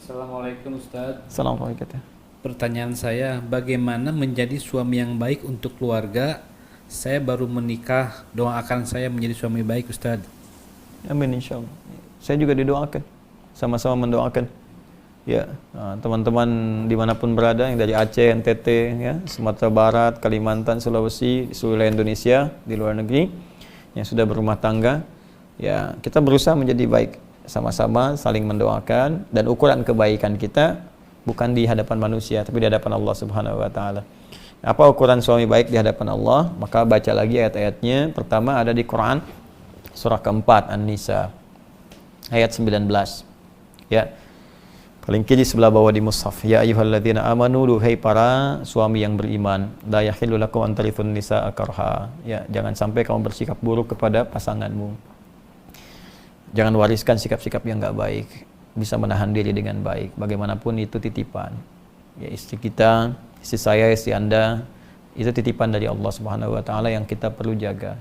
Assalamualaikum Ustadz. Assalamualaikum. Pertanyaan saya, bagaimana menjadi suami yang baik untuk keluarga? Saya baru menikah, doakan saya menjadi suami baik Ustadz. Amin insyaallah. Saya juga didoakan. Sama-sama mendoakan. Ya, teman-teman dimanapun berada yang dari Aceh, NTT, ya, Sumatera Barat, Kalimantan, Sulawesi, di seluruh wilayah Indonesia, di luar negeri yang sudah berumah tangga, ya kita berusaha menjadi baik, sama-sama saling mendoakan, dan ukuran kebaikan kita bukan di hadapan manusia tapi di hadapan Allah Subhanahu wa taala. Apa ukuran suami baik di hadapan Allah? Maka baca lagi ayat-ayatnya. Pertama ada di Quran surah keempat An-Nisa ayat 19. Ya. Paling kiri sebelah bawah di mushaf. Ya ayyuhalladzina amanu, duhai para suami yang beriman, la yahillu lakum an tarithun nisaa karha. Ya, jangan sampai kamu bersikap buruk kepada pasanganmu. Jangan wariskan sikap-sikap yang enggak baik. Bisa menahan diri dengan baik. Bagaimanapun itu titipan. Ya, istri kita, istri saya, istri Anda, itu titipan dari Allah Subhanahu wa taala yang kita perlu jaga.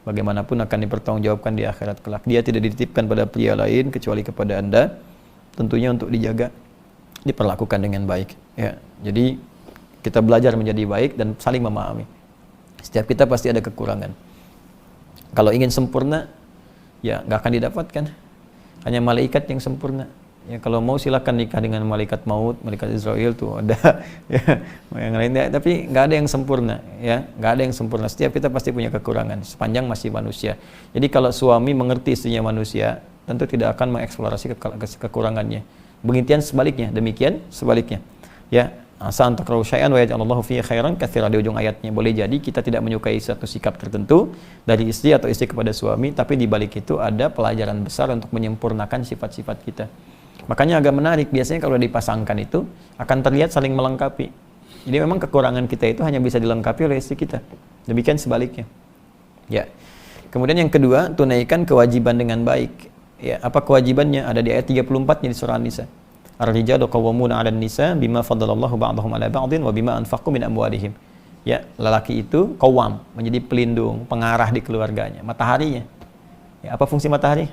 Bagaimanapun akan dipertanggungjawabkan di akhirat kelak. Dia tidak dititipkan pada pria lain kecuali kepada Anda. Tentunya untuk dijaga, diperlakukan dengan baik. Ya, jadi kita belajar menjadi baik dan saling memahami. Setiap kita pasti ada kekurangan. Kalau ingin sempurna, ya nggak akan didapatkan. Hanya malaikat yang sempurna. Ya, kalau mau silakan nikah dengan malaikat maut, malaikat Israel tuh ada, ya, yang lainnya. Tapi nggak ada yang sempurna, ya, nggak ada yang sempurna. Setiap kita pasti punya kekurangan, sepanjang masih manusia. Jadi kalau suami mengerti istrinya manusia, tentu tidak akan mengeksplorasi kekurangannya. Demikian sebaliknya. Ya, asa antakrahu syai'an wa yaj'alallahu fihi khairan katsiran, di ujung ayatnya. Boleh jadi kita tidak menyukai satu sikap tertentu dari istri atau istri kepada suami, tapi di balik itu ada pelajaran besar untuk menyempurnakan sifat-sifat kita. Makanya agak menarik, biasanya kalau dipasangkan itu akan terlihat saling melengkapi. Jadi memang kekurangan kita itu hanya bisa dilengkapi oleh istri kita. Demikian sebaliknya. Ya. Kemudian yang kedua, tunaikan kewajiban dengan baik. Ya, apa kewajibannya? Ada di ayat 34-nya di surah An-Nisa. Ar-rijalu qawwamuna 'alan nisa bima faddalallahu ba'dahum 'ala ba'din wa bima anfaqu min amwalihim. Ya, lelaki itu qawwam, menjadi pelindung, pengarah di keluarganya, mataharinya. Ya, apa fungsi matahari?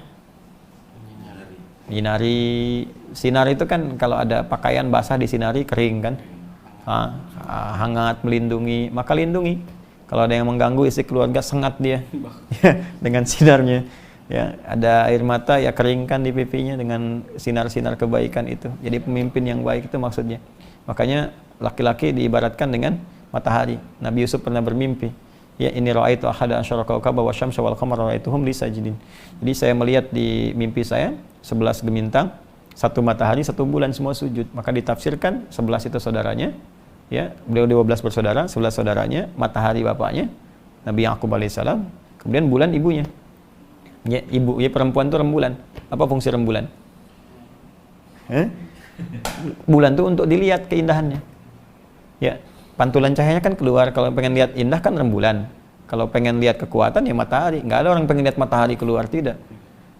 Menyinari. Sinar itu kan kalau ada pakaian basah disinari kering kan? Hangat, melindungi, maka lindungi. Kalau ada yang mengganggu isi keluarga, sengat dia dengan sinarnya. Ya, ada air mata, ya keringkan di pipinya dengan sinar-sinar kebaikan itu. Jadi pemimpin yang baik itu maksudnya. Makanya laki-laki diibaratkan dengan matahari. Nabi Yusuf pernah bermimpi, ya ini ra'aitu ahada asyara kawkaba wa syamsa wal qamara ra'aituhum li sajidin. Jadi saya melihat di mimpi saya 11 bintang, 1 matahari, 1 bulan semua sujud. Maka ditafsirkan 11 itu saudaranya, ya, beliau 12 bersaudara, 11 saudaranya, matahari bapaknya, Nabi Yaqub alaihissalam, kemudian bulan ibunya. Ya, ibu, ya perempuan itu rembulan. Apa fungsi rembulan? Bulan itu untuk dilihat keindahannya. Ya, pantulan cahayanya kan keluar. Kalau pengen lihat indah kan rembulan. Kalau pengen lihat kekuatan ya matahari. Nggak ada orang pengen lihat matahari keluar, tidak.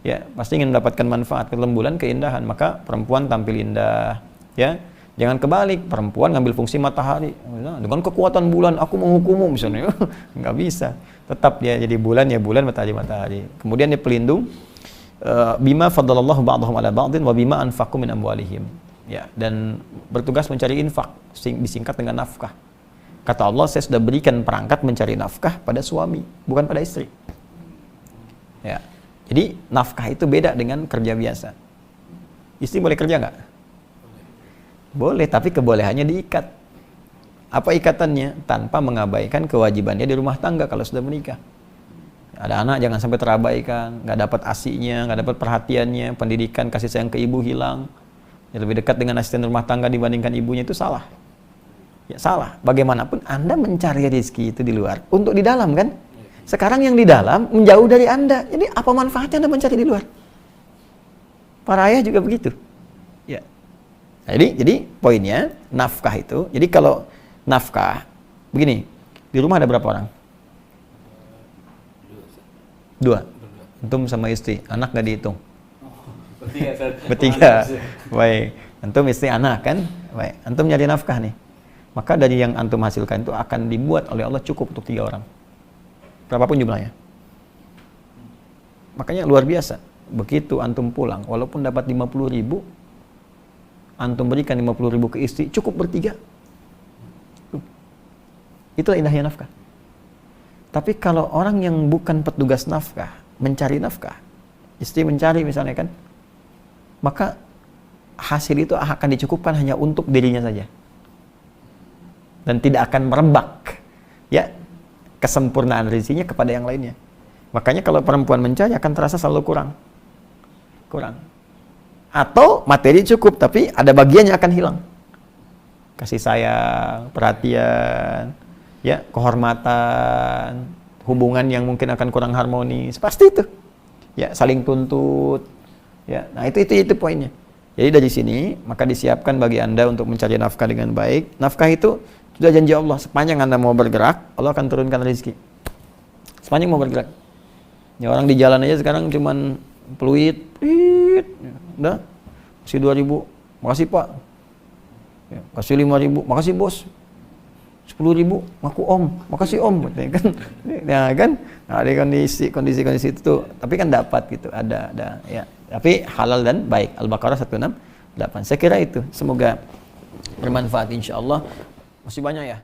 Ya, pasti ingin mendapatkan manfaat rembulan, keindahan. Maka perempuan tampil indah. Ya, jangan kebalik. Perempuan ngambil fungsi matahari. Dengan kekuatan bulan aku menghukummu misalnya. Nggak bisa. Tetap dia jadi bulan, ya bulan, matahari. Kemudian dia pelindung, bima faddalallahu ba'dahum 'ala ba'din wa bima anfaqu min amwalihim. Ya, dan bertugas mencari infak, disingkat dengan nafkah. Kata Allah, saya sudah berikan perangkat mencari nafkah pada suami, bukan pada istri. Ya. Jadi nafkah itu beda dengan kerja biasa. Istri boleh kerja nggak? Boleh, tapi kebolehannya diikat. Apa ikatannya? Tanpa mengabaikan kewajibannya di rumah tangga kalau sudah menikah. Ada anak jangan sampai terabaikan, nggak dapat asinya, nggak dapat perhatiannya, pendidikan, kasih sayang ke ibu hilang. Ya, lebih dekat dengan asisten rumah tangga dibandingkan ibunya, itu salah. Ya salah. Bagaimanapun Anda mencari rezeki itu di luar, untuk di dalam kan? Sekarang yang di dalam menjauh dari Anda. Jadi apa manfaatnya Anda mencari di luar? Para ayah juga begitu. Ya. Jadi poinnya nafkah itu. Jadi kalau nafkah, begini, di rumah ada berapa orang? 2. Antum sama istri, anak nggak dihitung? Bertiga. Baik. Antum istri anak kan? Baik. Antum nyari nafkah nih. Maka dari yang antum hasilkan itu akan dibuat oleh Allah cukup untuk 3 orang. Berapapun jumlahnya. Makanya luar biasa. Begitu antum pulang, walaupun dapat 50.000, antum berikan 50.000 ke istri, cukup bertiga. Itulah indahnya nafkah. Tapi kalau orang yang bukan petugas nafkah, mencari nafkah, istri mencari misalnya kan, maka hasil itu akan dicukupkan hanya untuk dirinya saja. Dan tidak akan merebak ya kesempurnaan rezekinya kepada yang lainnya. Makanya kalau perempuan mencari akan terasa selalu kurang. Atau materi cukup tapi ada bagiannya akan hilang. Kasih sayang, perhatian, ya, kehormatan, hubungan yang mungkin akan kurang harmonis, pasti itu. Ya, saling tuntut. Ya, nah itu poinnya. Jadi dari sini maka disiapkan bagi Anda untuk mencari nafkah dengan baik. Nafkah itu sudah janji Allah, sepanjang Anda mau bergerak, Allah akan turunkan rezeki. Sepanjang mau bergerak. Ya, orang di jalan aja sekarang cuman peluit, udah, kasih 2.000, makasih Pak. Ya, kasih 5.000, makasih Bos. 10.000, ngaku Om, makasih Om, ya kan? Ya kan? Nah, ada kondisi itu, tapi kan dapat gitu, ada, ya. Tapi halal dan baik. Al-Baqarah 168. Saya kira itu. Semoga bermanfaat insyaallah. Masih banyak ya.